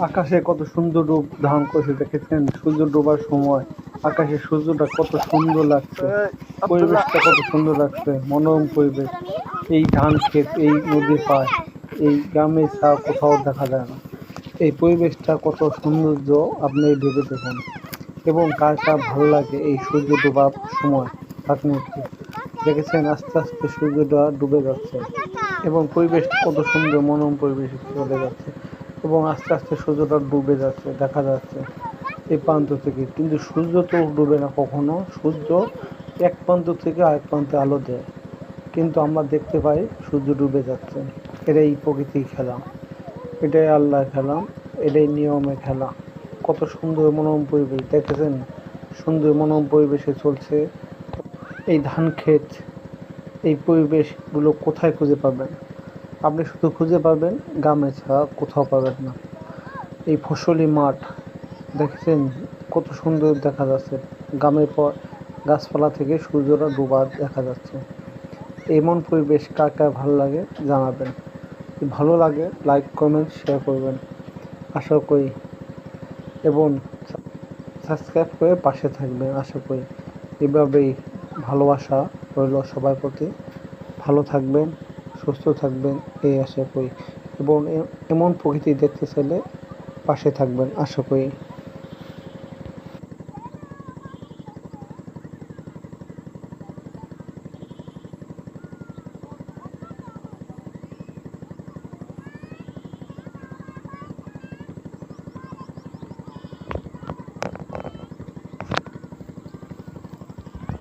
আকাশে কত সুন্দর রূপ ধারণ করেছে দেখেছেন? সূর্য ডোবার সময় আকাশে সূর্যটা কত সুন্দর লাগছে, পরিবেশটা কত সুন্দর লাগছে, মনোরম পরিবেশ। এই ধান ক্ষেত, এই নদীর পাড়, এই গ্রামে ছাড়া কোথাও দেখা যায় না। এই পরিবেশটা কত সৌন্দর্য আপনি ভেবে দেখুন। এবং কার কার ভালো লাগে এই সূর্য ডোবার সময় তাক মুহূর্তে দেখেছেন আস্তে আস্তে সূর্যটা ডুবে যাচ্ছে এবং পরিবেশটা কত সুন্দর মনোরম পরিবেশে চলে যাচ্ছে এবং আস্তে আস্তে সূর্যটা ডুবে যাচ্ছে দেখা যাচ্ছে এই প্রান্ত থেকে। কিন্তু সূর্য তো ডুবে না কখনো, সূর্য এক প্রান্ত থেকে আরেক প্রান্তে আলো দেয়, কিন্তু আমরা দেখতে পাই সূর্য ডুবে যাচ্ছে। এটাই প্রকৃতির খেলা, এটাই আল্লাহর খেলা, এটাই নিয়মের খেলা। কত সুন্দর মনোরম পরিবেশ দেখেছেন? সুন্দর মনোরম পরিবেশে চলছে এই ধান ক্ষেত। এই পরিবেশগুলো কোথায় খুঁজে পাবেন? আপনি শুধু খুঁজে পাবেন গ্রামে ছাড়া কোথাও পাবেন না। এই ফসলি মাঠ দেখেছেন কত সুন্দর দেখা যাচ্ছে, গ্রামের পর গাছপালা থেকে সূর্যটা ডোবা দেখা যাচ্ছে। এমন পরিবেশ কার কার ভালো লাগে জানাবেন। ভালো লাগে লাইক কমেন্ট শেয়ার করবেন আশা করি, এবং সাবস্ক্রাইব করে পাশে থাকবেন আশা করি। এভাবেই ভালোবাসা রইল সবার প্রতি। ভালো থাকবেন, সুস্থ থাকবেন এই আশা করি, এবং এমন প্রকৃতি দেখতে চাইলে পাশে থাকবেন আশা করি।